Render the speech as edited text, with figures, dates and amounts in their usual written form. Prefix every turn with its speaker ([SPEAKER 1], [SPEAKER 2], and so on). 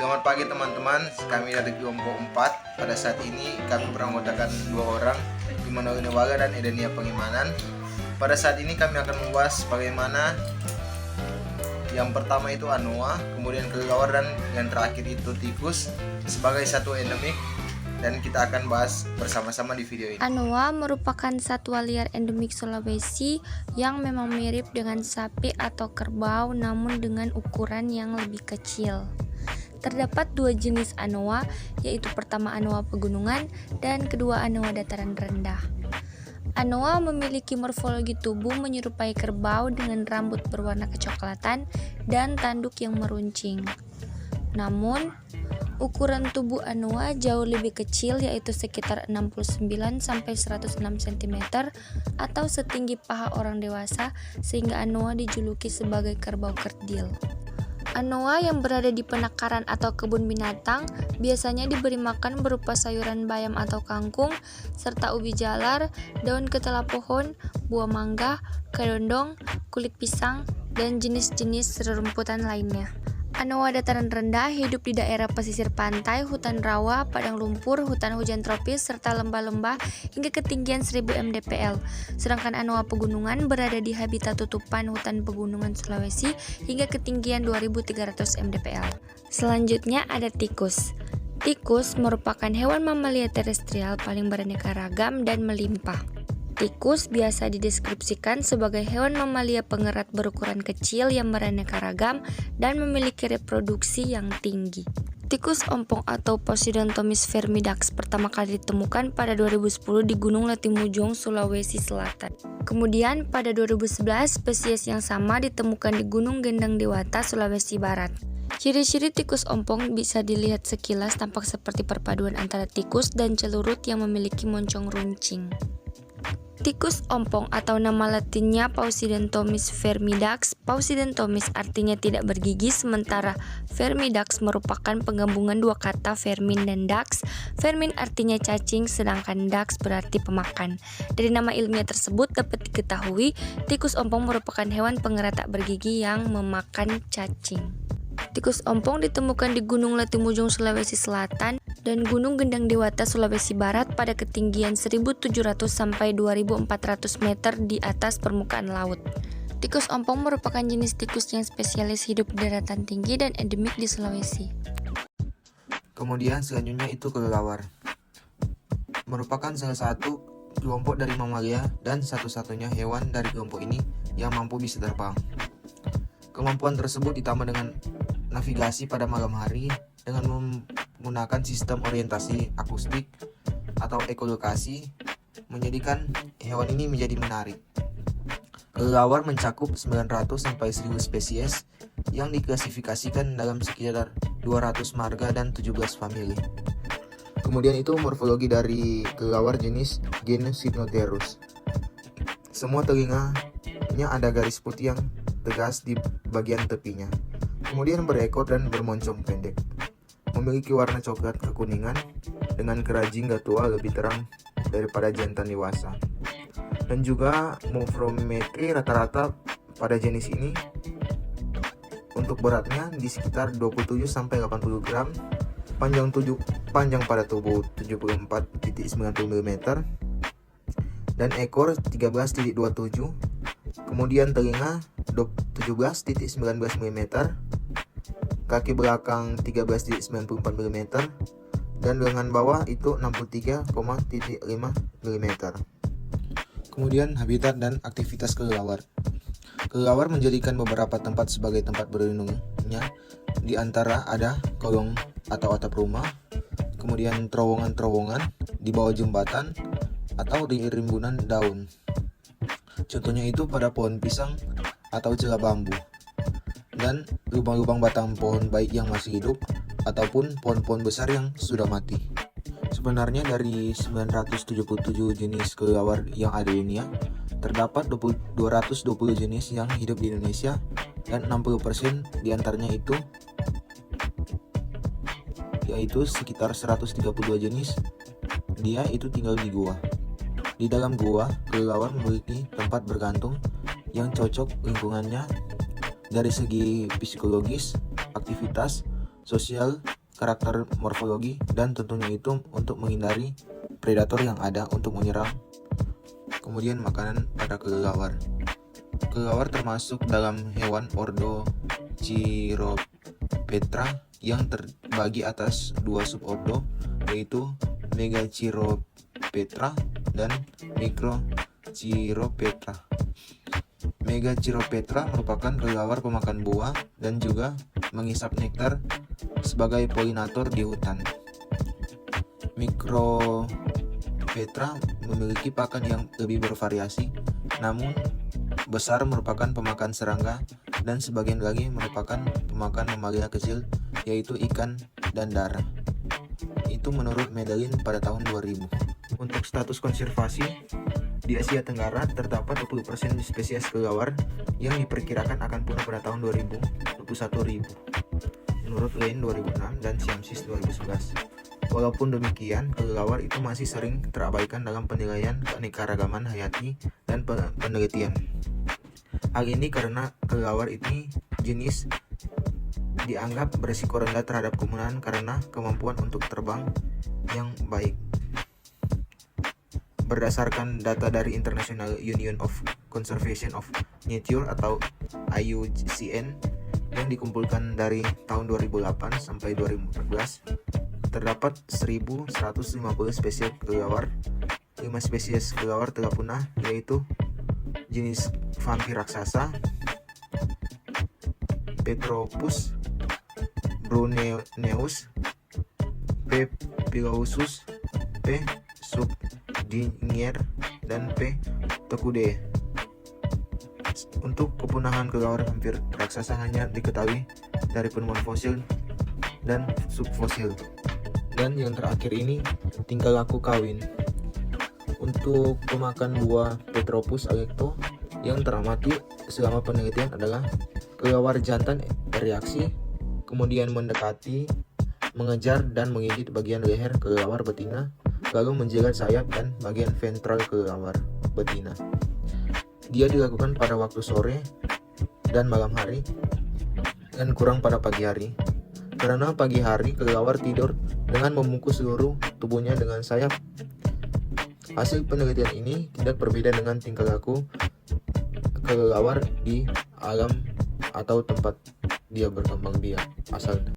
[SPEAKER 1] Selamat pagi teman-teman, kami dari kelompok 4. Pada saat ini kami beranggotakan 2 orang, Immanuel Newaga dan Edenia Pengimanan. Pada saat ini kami akan membahas bagaimana yang pertama itu anoa, kemudian kelelawar, dan yang terakhir itu tikus sebagai satu endemik, dan kita akan bahas bersama-sama di video ini.
[SPEAKER 2] Anoa merupakan satwa liar endemik Sulawesi yang memang mirip dengan sapi atau kerbau namun dengan ukuran yang lebih kecil. Terdapat 2 jenis anoa, yaitu pertama anoa pegunungan dan kedua anoa dataran rendah. Anoa memiliki morfologi tubuh menyerupai kerbau dengan rambut berwarna kecoklatan dan tanduk yang meruncing. Namun, ukuran tubuh anoa jauh lebih kecil, yaitu sekitar 69-106 cm atau setinggi paha orang dewasa, sehingga anoa dijuluki sebagai kerbau kerdil. Anoa yang berada di penangkaran atau kebun binatang biasanya diberi makan berupa sayuran bayam atau kangkung, serta ubi jalar, daun ketela pohon, buah mangga, kedondong, kulit pisang, dan jenis-jenis rerumputan lainnya. Anoa dataran rendah hidup di daerah pesisir pantai, hutan rawa, padang lumpur, hutan hujan tropis, serta lembah-lembah hingga ketinggian 1000 mdpl. Sedangkan anoa pegunungan berada di habitat tutupan hutan pegunungan Sulawesi hingga ketinggian 2300 mdpl. Selanjutnya ada tikus. Tikus merupakan hewan mamalia terestrial paling beraneka ragam dan melimpah. Tikus biasa dideskripsikan sebagai hewan mamalia pengerat berukuran kecil yang beraneka ragam dan memiliki reproduksi yang tinggi. Tikus ompong atau Posidontomys vermidax pertama kali ditemukan pada 2010 di Gunung Latimujong, Sulawesi Selatan. Kemudian pada 2011 spesies yang sama ditemukan di Gunung Gendang Dewata, Sulawesi Barat. Ciri-ciri tikus ompong bisa dilihat sekilas tampak seperti perpaduan antara tikus dan celurut yang memiliki moncong runcing. Tikus ompong atau nama latinnya Pausidontomys vermidax. Pausidontomys artinya tidak bergigi, sementara vermidax merupakan penggabungan 2 kata vermin dan dax. Vermin artinya cacing, sedangkan dax berarti pemakan. Dari nama ilmiah tersebut dapat diketahui tikus ompong merupakan hewan pengerat tak bergigi yang memakan cacing. Tikus ompong ditemukan di Gunung Latimujong, Sulawesi Selatan dan Gunung Gendang Dewata, Sulawesi Barat pada ketinggian 1700 sampai 2400 meter di atas permukaan laut. Tikus ompong merupakan jenis tikus yang spesialis hidup di daratan tinggi dan endemik di Sulawesi.
[SPEAKER 1] Kemudian selanjutnya itu kelelawar. Merupakan salah satu kelompok dari mamalia dan satu-satunya hewan dari kelompok ini yang mampu bisa terbang. Kemampuan tersebut ditambah dengan navigasi pada malam hari dengan menggunakan sistem orientasi akustik atau ekolokasi, menjadikan hewan ini menjadi menarik. Kelelawar mencakup 900 sampai 1000 spesies yang diklasifikasikan dalam sekitar 200 marga dan 17 famili. Kemudian itu morfologi dari kelelawar jenis genus Hypnoterus. Semua telinganya ada garis putih yang tegas di bagian tepinya. Kemudian berekor dan bermoncong pendek. Memiliki warna coklat kekuningan dengan kerajing gatua lebih terang daripada jantan dewasa. Dan juga morfometri rata-rata pada jenis ini untuk beratnya di sekitar 27 sampai 80 gram, panjang pada tubuh 74,90 mm dan ekor 13,27, kemudian telinga 17,19 mm, kaki belakang 13,94 mm, dan lengan bawah itu 63,5 mm. Kemudian habitat dan aktivitas kelelawar. Kelelawar menjadikan beberapa tempat sebagai tempat berlindungnya, di antara ada kolong atau atap rumah, kemudian terowongan-terowongan di bawah jembatan, atau di rimbunan daun. Contohnya itu pada pohon pisang atau celah bambu, dan lubang-lubang batang pohon baik yang masih hidup ataupun pohon-pohon besar yang sudah mati. Sebenarnya dari 977 jenis kelelawar yang ada di dunia, terdapat 220 jenis yang hidup di Indonesia dan 60% diantaranya itu yaitu sekitar 132 jenis dia itu tinggal di gua. Di dalam gua, kelelawar memiliki tempat bergantung yang cocok lingkungannya dari segi psikologis, aktivitas, sosial, karakter morfologi, dan tentunya itu untuk menghindari predator yang ada untuk menyerang. Kemudian makanan pada kelelawar. Kelelawar termasuk dalam hewan ordo Chiropetra yang terbagi atas dua subordo, yaitu Megachiropetra dan Microchiropetra. Megachiropetra merupakan kelelawar pemakan buah dan juga menghisap nektar sebagai polinator di hutan. Micropetra memiliki pakan yang lebih bervariasi, namun besar merupakan pemakan serangga dan sebagian lagi merupakan pemakan mamalia kecil, yaitu ikan dan darah. Itu menurut Medellin pada tahun 2000. Untuk status konservasi, di Asia Tenggara terdapat 20% spesies kelelawar yang diperkirakan akan punah pada tahun 2021 menurut Lane 2006 dan Siamsis 2011. Walaupun demikian, kelelawar itu masih sering terabaikan dalam penilaian keanekaragaman hayati dan penelitian. Hal ini karena kelelawar ini jenis dianggap berisiko rendah terhadap kepunahan karena kemampuan untuk terbang yang baik. Berdasarkan data dari International Union of Conservation of Nature atau IUCN yang dikumpulkan dari tahun 2008 sampai 2014, terdapat 1.150 spesies kelelawar. 5 spesies kelelawar telah punah, yaitu jenis vampir raksasa, Petropus bruneus, P. pilosus, P. subdinier, dan P. tokude. Untuk kepunahan kelelawar vampir raksasa hanya diketahui dari penemuan fosil dan subfosil. Dan yang terakhir ini tingkah laku kawin. Untuk pemakan buah Petropus alecto yang teramati selama penelitian adalah kelelawar jantan bereaksi, kemudian mendekati, mengejar dan menggigit bagian leher kelelawar betina, lalu menjilat sayap dan bagian ventral kelelawar betina. Dia dilakukan pada waktu sore dan malam hari dan kurang pada pagi hari. Karena pagi hari kelelawar tidur dengan membungkus seluruh tubuhnya dengan sayap. Hasil penelitian ini tidak berbeda dengan tingkah laku kelelawar di alam atau tempat dia berkembang biak asalnya.